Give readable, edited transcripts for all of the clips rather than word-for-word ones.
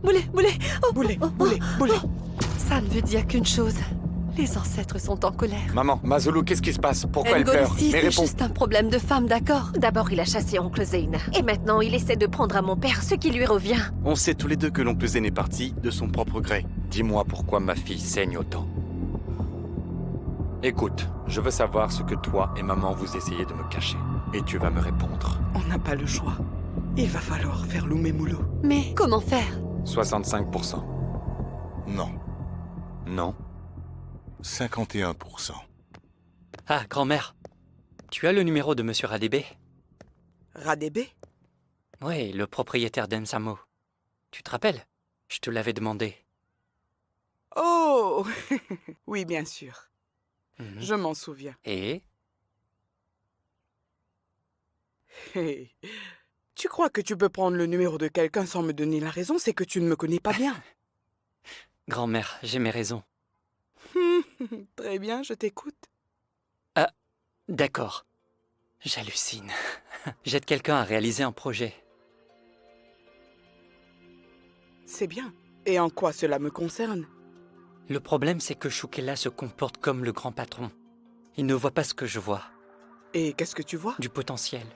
Boulet. Oh, Boulet. Ça ne veut dire qu'une chose. Les ancêtres sont en colère. Maman, Mazulu, qu'est-ce qui se passe? Pourquoi elle pleure? Ngolosi, Mais c'est réponds. juste un problème de femme, d'accord? D'abord, il a chassé oncle Zeyn. Et maintenant, il essaie de prendre à mon père ce qui lui revient. On sait tous les deux que l'oncle Zen est parti de son propre gré. Dis-moi pourquoi ma fille saigne autant. Écoute, je veux savoir ce que toi et maman vous essayez de me cacher. Et tu vas me répondre. On n'a pas le choix. Il va falloir faire l'oumémoulou. Mais comment faire? 65%. Non, Non. 51%. Ah, grand-mère. Tu as le numéro de Monsieur Radébé? Radébé? Oui, le propriétaire d'Ensamo. Tu te rappelles? Je te l'avais demandé. Oh oui, bien sûr. Mhm. Je m'en souviens. Et? Hey. Tu crois que tu peux prendre le numéro de quelqu'un sans me donner la raison? C'est que tu ne me connais pas bien. Grand-mère, j'ai mes raisons. Très bien, je t'écoute. D'accord. J'hallucine. J'aide quelqu'un à réaliser un projet. C'est bien. Et en quoi cela me concerne? Le problème, c'est que Shukela se comporte comme le grand patron. Il ne voit pas ce que je vois. Et qu'est-ce que tu vois? Du potentiel.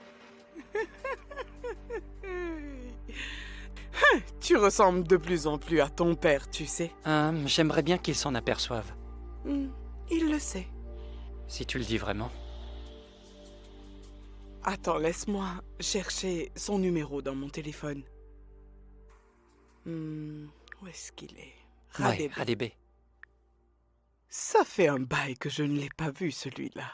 Tu ressembles de plus en plus à ton père, tu sais. J'aimerais bien qu'il s'en aperçoive. Il le sait. Si tu le dis vraiment. Attends, laisse-moi chercher son numéro dans mon téléphone. Où est-ce qu'il est? Ouais, Radébé. Radébé. Ça fait un bail que je ne l'ai pas vu, celui-là.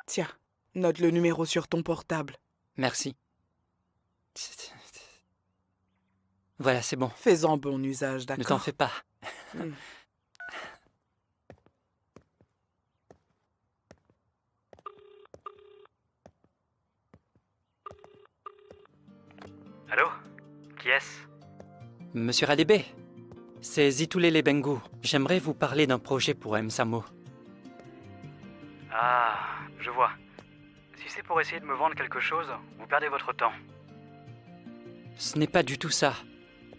Tiens, note le numéro sur ton portable. Merci. Voilà, c'est bon. Fais-en bon usage, Ne d'accord? t'en fais pas. Allô? Qui est-ce? Monsieur Radébé, c'est Zitulele Bengu. J'aimerais vous parler d'un projet pour Msamo. Ah, je vois. Si c'est pour essayer de me vendre quelque chose, vous perdez votre temps. Ce n'est pas du tout ça.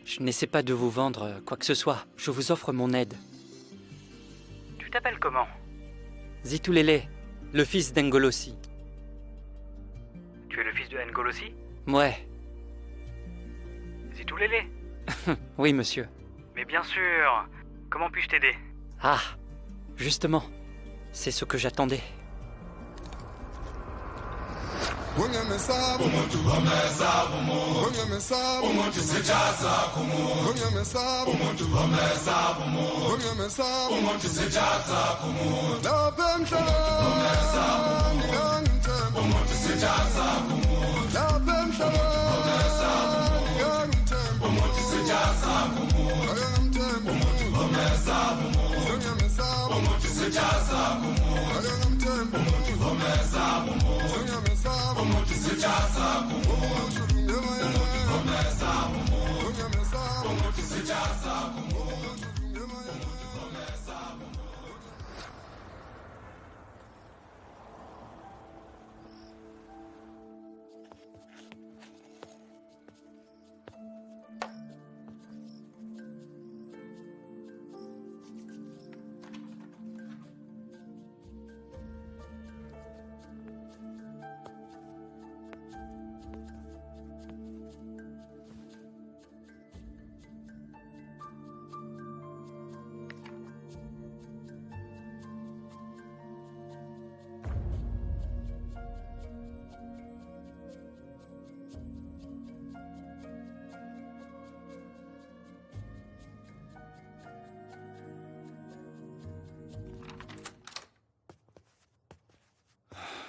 Je n'essaie pas de vous vendre quoi que ce soit. Je vous offre mon aide. Tu t'appelles comment? Zitulele, le fils d'Engolosi. Tu es le fils de Ngolosi? Ouais, Zitulele? oui monsieur. Mais bien sûr. Comment puis-je t'aider? Ah, justement, c'est ce que j'attendais.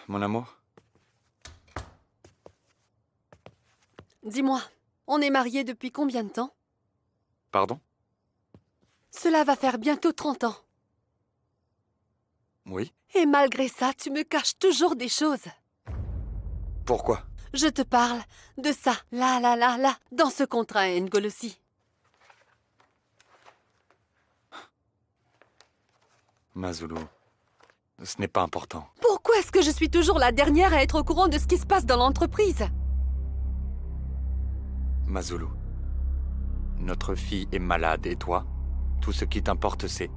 Mon amour? Dis-moi, on est mariés depuis combien de temps? Pardon? Cela va faire bientôt 30 ans. Oui? Et malgré ça, tu me caches toujours des choses. Pourquoi? Je te parle de ça, là, dans ce contrat Ngolosi. Mazulu, ce n'est pas important. Pourquoi est-ce que je suis toujours la dernière à être au courant de ce qui se passe dans l'entreprise? Mazulu, Notre fille est malade et toi, tout ce qui t'importe c'est...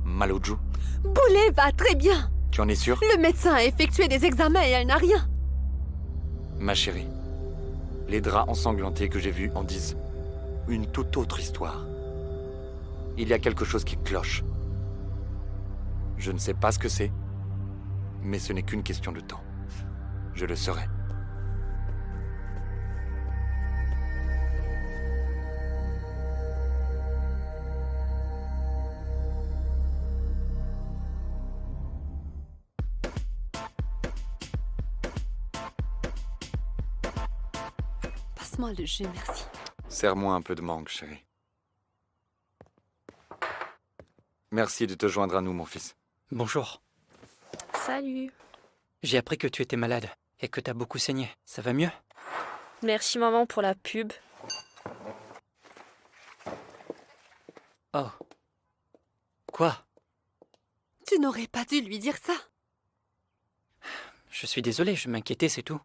Maloju? Boulet va très bien. Tu en es sûr? Le médecin a effectué des examens et elle n'a rien. Ma chérie, les draps ensanglantés que j'ai vus en disent une toute autre histoire. Il y a quelque chose qui cloche. Je ne sais pas ce que c'est, mais ce n'est qu'une question de temps. Je le saurai. Passe-moi le jus, merci. Serre-moi un peu de mangue, chérie. Merci de te joindre à nous, mon fils. Bonjour. Salut. J'ai appris que tu étais malade et que t'as beaucoup saigné. Ça va mieux? Merci maman pour la pub. Oh. Quoi? Tu n'aurais pas dû lui dire ça. Je suis désolé, je m'inquiétais, c'est tout.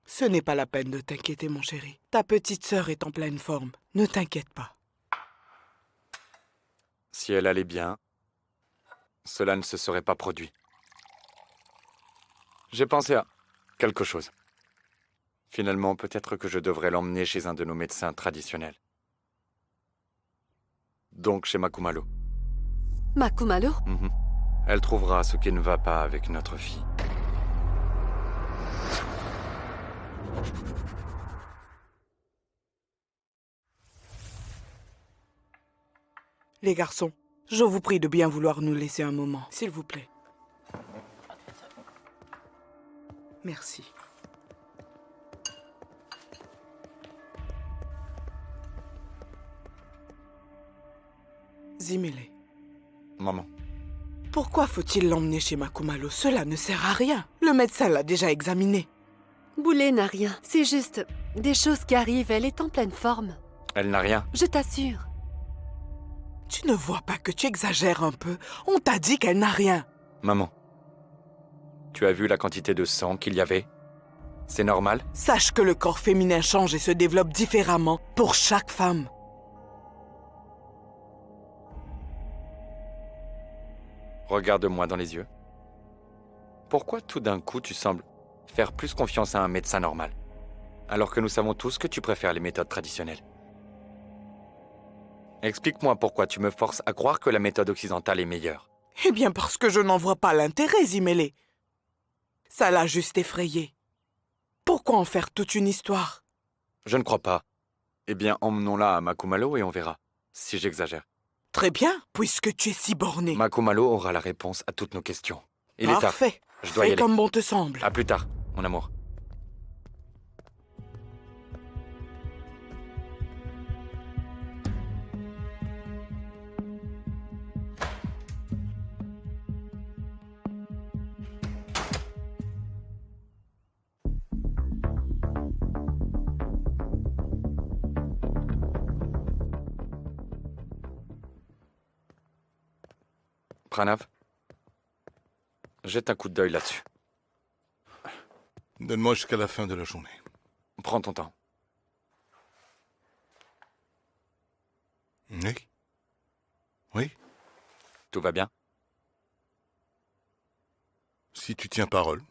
Ce n'est pas la peine de t'inquiéter, mon chéri. Ta petite sœur est en pleine forme. Ne t'inquiète pas. Si elle allait bien, cela ne se serait pas produit. J'ai pensé à quelque chose. Finalement, peut-être que je devrais l'emmener chez un de nos médecins traditionnels. Donc chez Makumalo. Makumalo? Mhm. Elle trouvera ce qui ne va pas avec notre fille. Les garçons, je vous prie de bien vouloir nous laisser un moment, s'il vous plaît. Merci. Zimele, Maman, pourquoi faut-il l'emmener chez Makumalo? Cela ne sert à rien. Le médecin l'a déjà examiné. Boulet n'a rien. C'est juste des choses qui arrivent. Elle est en pleine forme. elle n'a rien. Je t'assure. Tu ne vois pas que tu exagères un peu? On t'a dit qu'elle n'a rien. Maman, tu as vu la quantité de sang qu'il y avait? C'est normal? Sache que le corps féminin change et se développe différemment pour chaque femme. Regarde-moi dans les yeux. Pourquoi tout d'un coup tu sembles faire plus confiance à un médecin normal, alors que nous savons tous que tu préfères les méthodes traditionnelles? Explique-moi pourquoi tu me forces à croire que la méthode occidentale est meilleure. Eh bien parce que je n'en vois pas l'intérêt, Zimele. Ça l'a juste effrayé. Pourquoi en faire toute une histoire? Je ne crois pas. Eh bien, emmenons-la à Makumalo et on verra, si j'exagère. Très bien, puisque tu es si borné. Makumalo aura la réponse à toutes nos questions. Il est tard. Parfait. Je dois y Fais aller. comme bon te semble. À plus tard, mon amour. Pranav, jette un coup d'œil là-dessus. Donne-moi jusqu'à la fin de la journée. Prends ton temps. Oui? Oui? Tout va bien? Si tu tiens parole,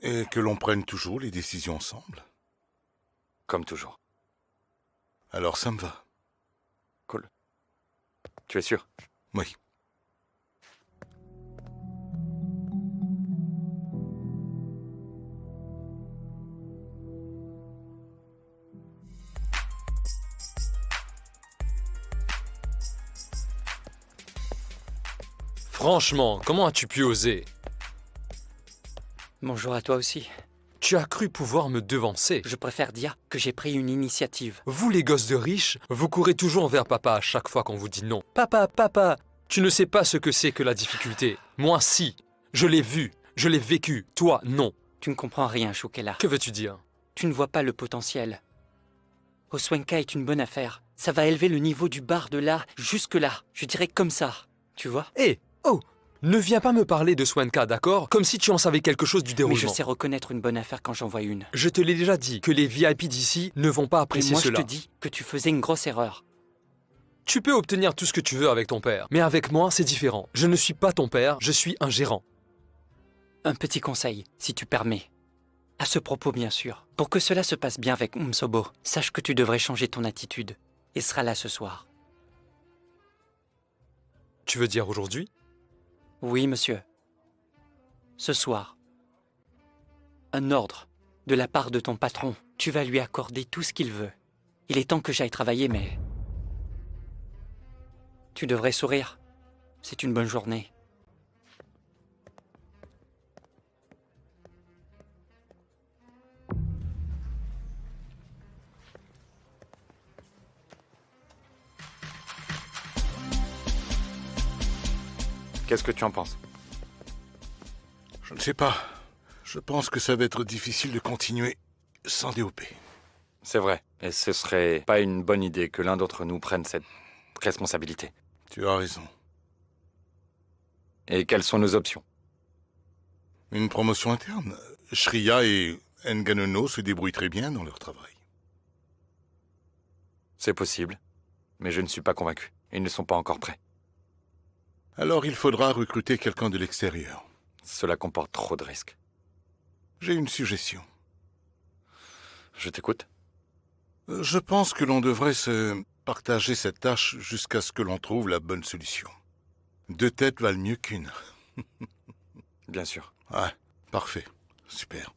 et que l'on prenne toujours les décisions ensemble, Comme toujours. alors ça me va. Cool. Tu es sûr? Oui. Franchement, comment as-tu pu oser? Bonjour à toi aussi. Tu as cru pouvoir me devancer. Je préfère dire que j'ai pris une initiative. Vous les gosses de riches, vous courez toujours vers papa à chaque fois qu'on vous dit non. Papa, papa, tu ne sais pas ce que c'est que la difficulté. Moi, si. Je l'ai vu, je l'ai vécu. Toi, non. Tu ne comprends rien, Shukela. Que veux-tu dire? Tu ne vois pas le potentiel. Oswenka est une bonne affaire. Ça va élever le niveau du bar de là jusque là. Je dirais comme ça. Tu vois? Hé, oh, Ne viens pas me parler de Swenka, d'accord? Comme si tu en savais quelque chose du Mais déroulement. je sais reconnaître une bonne affaire quand j'en vois une. Je te l'ai déjà dit, que les VIP d'ici ne vont pas Et apprécier moi, cela. je te dis que tu faisais une grosse erreur. Tu peux obtenir tout ce que tu veux avec ton père, mais avec moi, c'est différent. Je ne suis pas ton père, je suis un gérant. Un petit conseil, si tu permets. À ce propos, bien sûr. Pour que cela se passe bien avec Msobo, sache que tu devrais changer ton attitude. Et sera là ce soir. Tu veux dire aujourd'hui? Oui, monsieur. Ce soir. Un ordre de la part de ton patron. Tu vas lui accorder tout ce qu'il veut. Il est temps que j'aille travailler, mais... Tu devrais sourire. C'est une bonne journée. Qu'est-ce que tu en penses? Je ne sais pas. Je pense que ça va être difficile de continuer sans DOP. C'est vrai. Et ce serait pas une bonne idée que l'un d'entre nous prenne cette responsabilité. Tu as raison. Et quelles sont nos options? Une promotion interne. Shriya et Nganono se débrouillent très bien dans leur travail. C'est possible. Mais je ne suis pas convaincu. Ils ne sont pas encore prêts. Alors il faudra recruter quelqu'un de l'extérieur. Cela comporte trop de risques. J'ai une suggestion. Je t'écoute. Je pense que l'on devrait se partager cette tâche jusqu'à ce que l'on trouve la bonne solution. 2 têtes valent mieux qu'une. Bien sûr. Ouais, parfait. Super.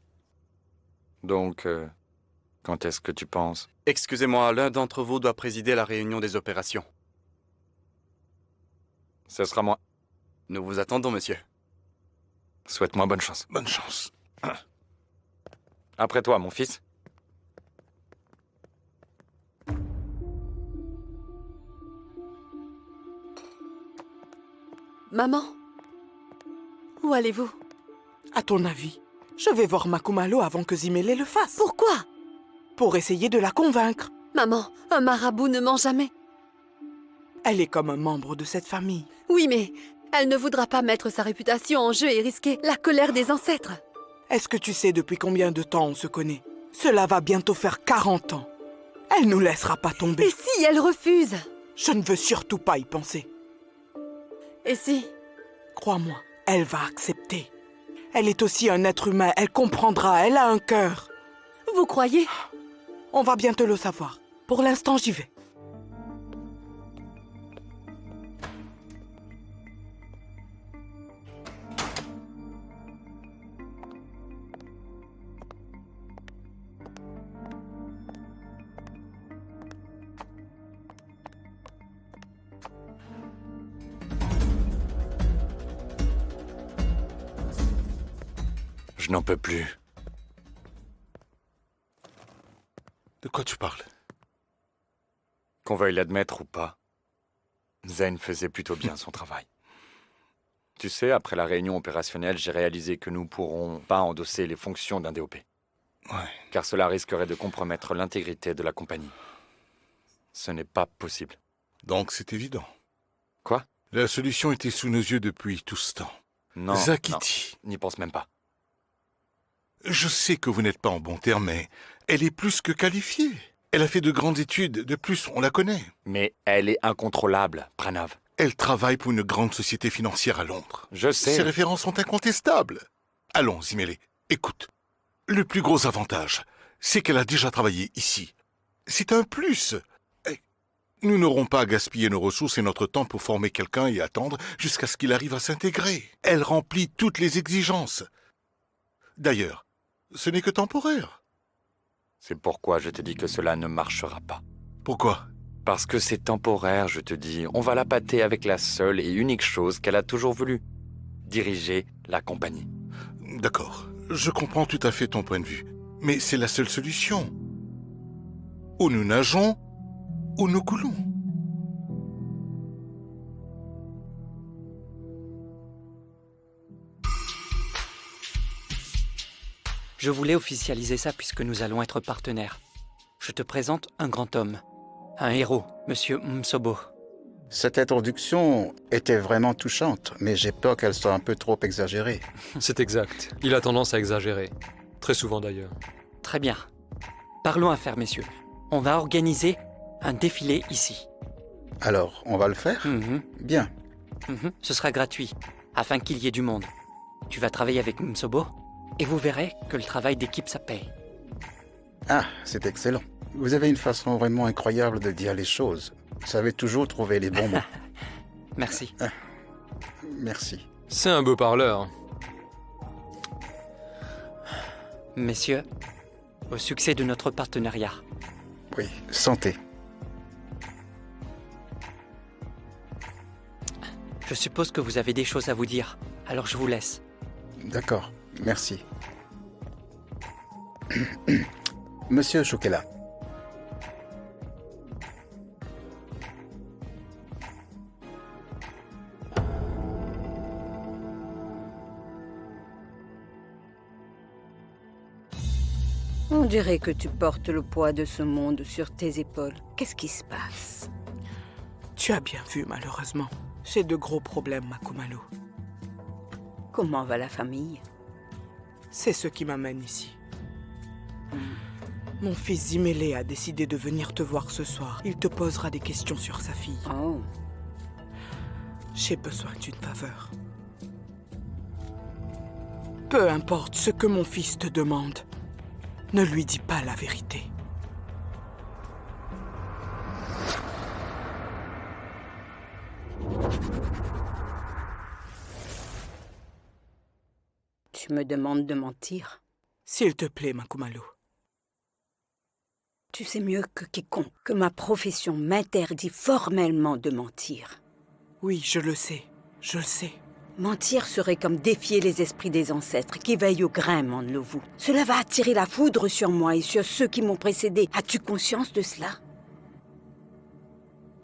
Donc, quand est-ce que tu penses? Excusez-moi, l'un d'entre vous doit présider la réunion des opérations. Ce sera moi. Nous vous attendons, monsieur. Souhaite-moi bonne chance. Bonne chance. Après toi, mon fils. Maman, où allez-vous? À ton avis, je vais voir Makumalo avant que Zimele le fasse. Pourquoi? Pour essayer de la convaincre. Maman, un marabout ne ment jamais. Elle est comme un membre de cette famille. Oui, mais elle ne voudra pas mettre sa réputation en jeu et risquer la colère des ancêtres. Est-ce que tu sais depuis combien de temps on se connaît? Cela va bientôt faire 40 ans. Elle nous laissera pas tomber. Et si elle refuse? Je ne veux surtout pas y penser. Et si? Crois-moi, elle va accepter. Elle est aussi un être humain, elle comprendra, elle a un cœur. Vous croyez? On va bientôt le savoir. Pour l'instant, j'y vais. Je n'en peux plus. De quoi tu parles? Qu'on veuille l'admettre ou pas, Zen faisait plutôt bien son travail. Tu sais, après la réunion opérationnelle, j'ai réalisé que nous ne pourrons pas endosser les fonctions d'un DOP. Ouais. Car cela risquerait de compromettre l'intégrité de la compagnie. Ce n'est pas possible. Donc c'est évident. Quoi? La solution était sous nos yeux depuis tout ce temps. Non, Zakiti. non, n'y pense même pas. Je sais que vous n'êtes pas en bon terme, mais elle est plus que qualifiée. Elle a fait de grandes études, de plus, on la connaît. Mais elle est incontrôlable, Pranav. Elle travaille pour une grande société financière à Londres. Je sais. Ses références sont incontestables. Allons, Zimele, écoute. Le plus gros avantage, c'est qu'elle a déjà travaillé ici. C'est un plus. Et nous n'aurons pas à gaspiller nos ressources et notre temps pour former quelqu'un et attendre jusqu'à ce qu'il arrive à s'intégrer. Elle remplit toutes les exigences. D'ailleurs, ce n'est que temporaire. C'est pourquoi je te dis que cela ne marchera pas. Pourquoi? Parce que c'est temporaire, je te dis. On va la pâter avec la seule et unique chose qu'elle a toujours voulu. Diriger la compagnie. D'accord, je comprends tout à fait ton point de vue. Mais c'est la seule solution. Ou nous nageons, ou nous coulons. Je voulais officialiser ça puisque nous allons être partenaires. Je te présente un grand homme. Un héros, Monsieur Msobo. Cette introduction était vraiment touchante, mais j'ai peur qu'elle soit un peu trop exagérée. C'est exact. Il a tendance à exagérer. Très souvent d'ailleurs. Très bien. Parlons affaires, messieurs. On va organiser un défilé ici. Alors, on va le faire? Bien. Ce sera gratuit, afin qu'il y ait du monde. Tu vas travailler avec Msobo, et vous verrez que le travail d'équipe, ça paye. Ah, c'est excellent. Vous avez une façon vraiment incroyable de dire les choses. Vous savez toujours trouver les bons mots. Merci. Ah, merci. C'est un beau parleur. Messieurs, au succès de notre partenariat. Oui, santé. Je suppose que vous avez des choses à vous dire, alors je vous laisse. D'accord, merci. Monsieur Choukela. On dirait que tu portes le poids de ce monde sur tes épaules. Qu'est-ce qui se passe? Tu as bien vu, malheureusement. J'ai de gros problèmes, Makumalu. Comment va la famille? C'est ce qui m'amène ici. Mon fils Zimele a décidé de venir te voir ce soir. Il te posera des questions sur sa fille. Oh. J'ai besoin d'une faveur. Peu importe ce que mon fils te demande, ne lui dis pas la vérité. Tu me demandes de mentir? S'il te plaît, Makumalu. Tu sais mieux que quiconque que ma profession m'interdit formellement de mentir. Oui, je le sais. Je le sais. Mentir serait comme défier les esprits des ancêtres qui veillent au grain, Manlovu. Cela va attirer la foudre sur moi et sur ceux qui m'ont précédé. As-tu conscience de cela?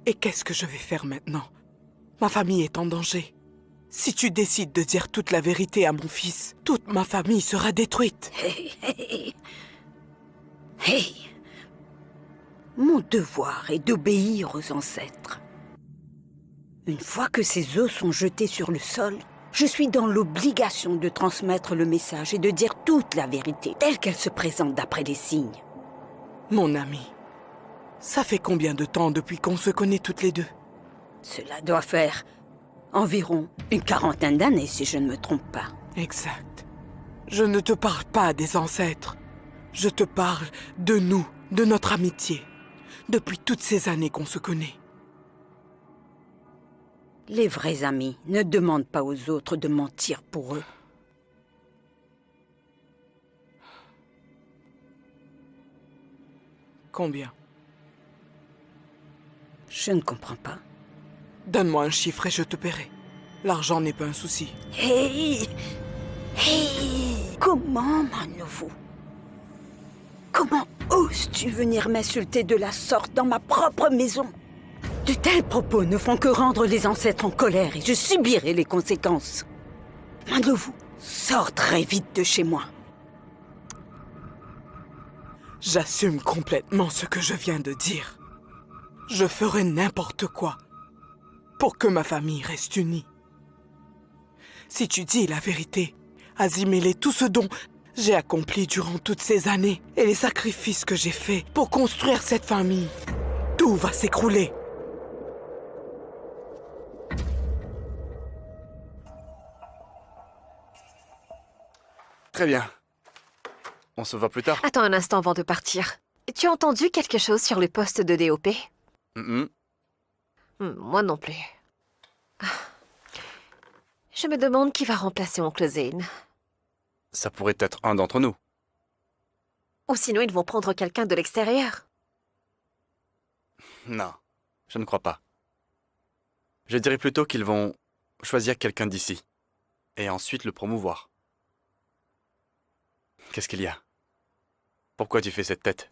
Et qu'est-ce que je vais faire maintenant? Ma famille est en danger. Si tu décides de dire toute la vérité à mon fils, toute ma famille sera détruite. Hey. Mon devoir est d'obéir aux ancêtres. Une fois que ces os sont jetés sur le sol, je suis dans l'obligation de transmettre le message et de dire toute la vérité, telle qu'elle se présente d'après les signes. Mon ami, ça fait combien de temps depuis qu'on se connaît toutes les deux? Cela doit faire environ une quarantaine d'années, si je ne me trompe pas. Exact. Je ne te parle pas des ancêtres. Je te parle de nous, de notre amitié, depuis toutes ces années qu'on se connaît. Les vrais amis ne demandent pas aux autres de mentir pour eux. Combien? Je ne comprends pas. Donne-moi un chiffre et je te paierai. L'argent n'est pas un souci. Hey! Comment, Manlovu? Comment oses-tu venir m'insulter de la sorte dans ma propre maison? De tels propos ne font que rendre les ancêtres en colère et je subirai les conséquences. Manlovu, sors très vite de chez moi. J'assume complètement ce que je viens de dire. Je ferai n'importe quoi pour que ma famille reste unie. Si tu dis la vérité, Azimele, tout ce dont j'ai accompli durant toutes ces années et les sacrifices que j'ai faits pour construire cette famille, tout va s'écrouler. Très bien. On se voit plus tard. Attends un instant avant de partir. Tu as entendu quelque chose sur le poste de DOP? Moi non plus. Je me demande qui va remplacer Oncle Zane. Ça pourrait être un d'entre nous. Ou sinon ils vont prendre quelqu'un de l'extérieur. Non, je ne crois pas. Je dirais plutôt qu'ils vont choisir quelqu'un d'ici. Et ensuite le promouvoir. Qu'est-ce qu'il y a? Pourquoi tu fais cette tête?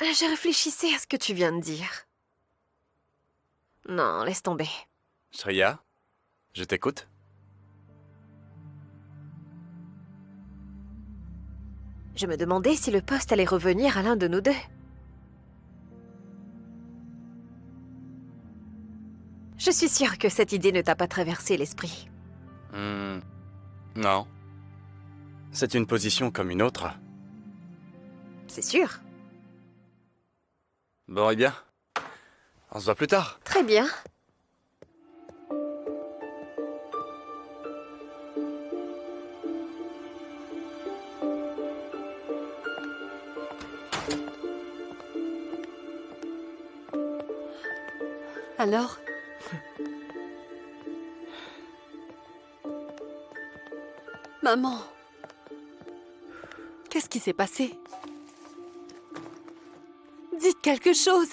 Je réfléchissais à ce que tu viens de dire. Non, laisse tomber. Shreya, je t'écoute. Je me demandais si le poste allait revenir à l'un de nous deux. Je suis sûre que cette idée ne t'a pas traversé l'esprit. Non. C'est une position comme une autre. C'est sûr. Bon, eh bien, on se voit plus tard. Très bien. Alors? Maman, qu'est-ce qui s'est passé? Dites quelque chose.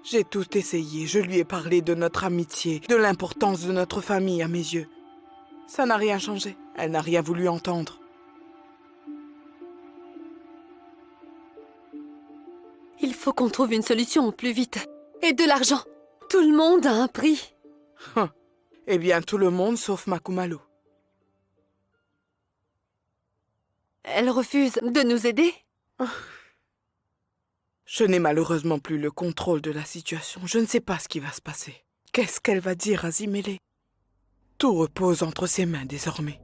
J'ai tout essayé. Je lui ai parlé de notre amitié, de l'importance de notre famille à mes yeux. Ça n'a rien changé. Elle n'a rien voulu entendre. Il faut qu'on trouve une solution au plus vite. Et de l'argent. Tout le monde a un prix. Eh bien, tout le monde sauf Makumalo. Elle refuse de nous aider? Je n'ai malheureusement plus le contrôle de la situation. Je ne sais pas ce qui va se passer. Qu'est-ce qu'elle va dire à Zimele? Tout repose entre ses mains désormais.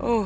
Oh.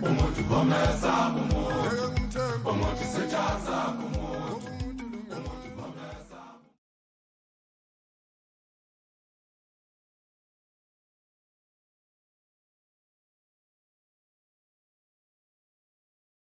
Umuntu